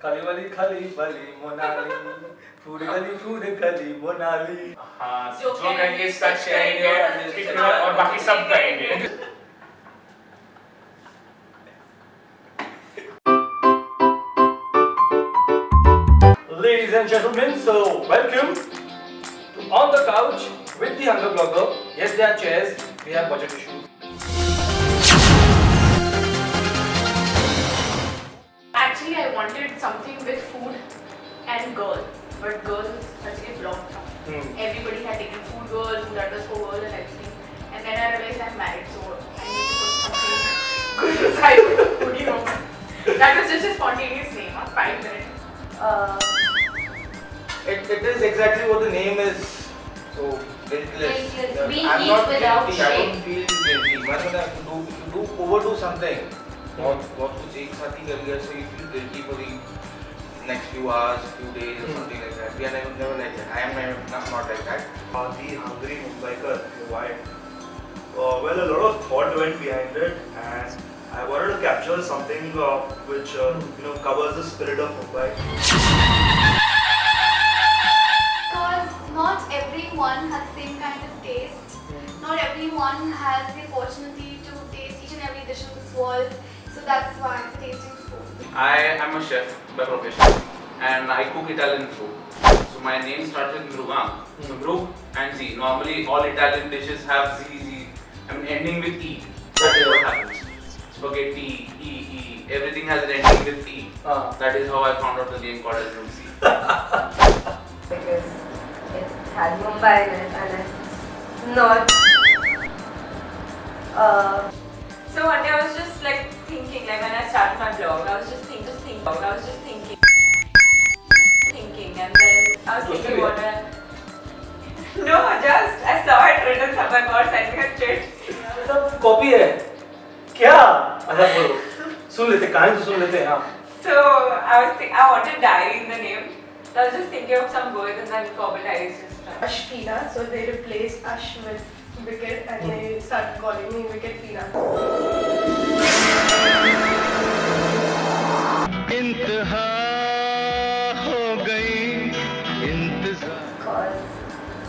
खाली वाली मोनाली फूड गली मोनाली। हाँ, जो कहेंगे सच कहेंगे और बाकी सब कहेंगे। Ladies and gentlemen, so welcome to On the Couch with the Hunger Blogger. Yes, there are chairs. We have budget issues. Actually, I wanted something with food and girl, but girl is such a block now. Everybody had taken food girl, food underscore girl, and everything. And then I realized I'm married, so I need to put something good beside food, you know. That was just a spontaneous name, 5 minutes. It is exactly what the name is. So Tasteless. We I'm eat not without guilty. I shame. don't feel guilty. If you overdo something, what कुछ एक साथ ही कर लिया, so you feel guilty for the next few hours, few days or something like that. We are never like that. I am not like that. The Hungry Mumbaikar, why? Well, a lot of thought went behind it, and I wanted to capture something which covers the spirit of Mumbai. Because not everyone has the same kind of taste. Not everyone has the opportunity to taste each and every dish in this world. So that's why the tasting spoon. I am a chef by profession and I cook Italian food. So my name starts with Mrugam. So Mrug and Z. Normally all Italian dishes have Z. I mean ending with E. That is what happens. Spaghetti, E. Everything has an ending with E. That is how I found out the name called as Z. Because it has Mumbai in it and it's not. So one day I was just like thinking, like when I started my blog, I was just thinking, and then I was thinking what no, just I saw it written somewhere, God sent me a chit. सब copy है क्या? अच्छा बोलो, सुन लेते कहानी तो सुन लेते हैं हाँ. So I wanted diary in the name. So I was just thinking of some words and then cobble diary is just done. Ashfina, so they replaced Ash with Wicked and they started calling me Wicked Fina.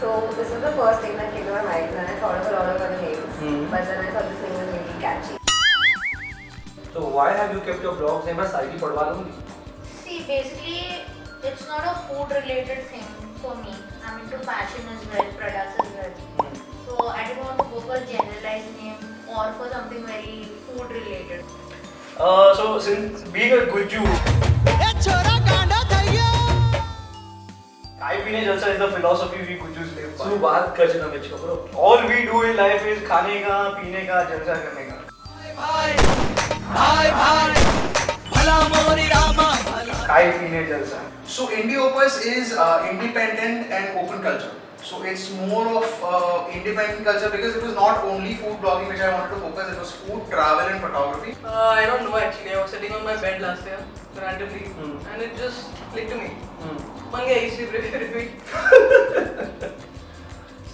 So this was the first thing that came to my mind, and then I thought of a lot of other names, but then I thought this name was really catchy. So why have you kept your blogs name as IT पढ़वा लूँगी? See, basically, it's not a food-related thing for me. I'm into fashion as well, products as well. So I didn't want to go for a generalized name or for something very food-related. So since being a Guju, Kai Pine Jalsa is the philosophy we Gujus live by. बात कर चुका मैं छोकरो. All we do in life is खाने का, पीने का, जलसा करने का. Kai Pine Jalsa. So Indie Opus is independent and open culture. So it's more of independent culture because it was not only food blogging which I wanted to focus. It was food, travel and photography. I don't know actually. I was sitting on my bed last year randomly and it just clicked to me. Manga easily review.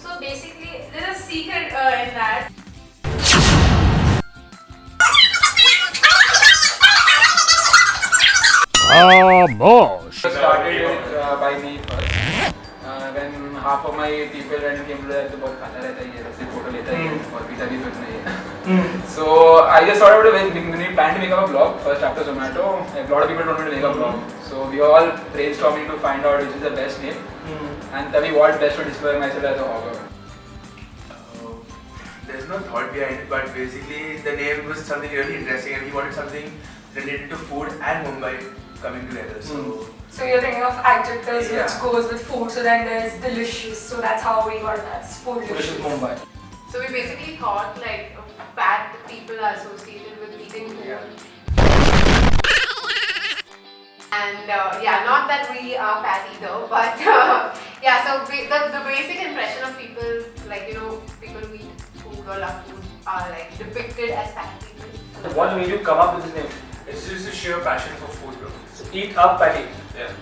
So basically, there's a secret in that. Started by me first. When half of my people when came to that, तो बहुत खाता रहता है ये, ऐसे photo लेता है और पीता भी कुछ नहीं है. So I just thought about it when we planned to make up a blog first after Zomato. A lot of people told me to make a blog. So we were all brainstorming to find out which is the best name. And then we what best to describe myself as a hogger. There's no thought behind it, but basically the name was something really interesting and we wanted something related to food and Mumbai coming together. So you're thinking of adjectives which goes with food. So then there's delicious. So that's how we got that. Food delicious. Mumbai. So we basically thought like fat people are associated with eating food. And not that we are fat either, but so the basic impression of people, like people who eat food or love food are like depicted as fat people. What made you come up with this name? It's just a sheer passion for food, bro. Eat up patty. Yeah.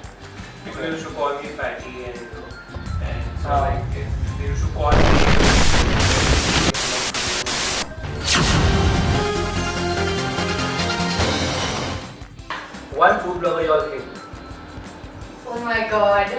People used to call me fatty and so like they used to call me. One food blogger you all hate. Oh my god.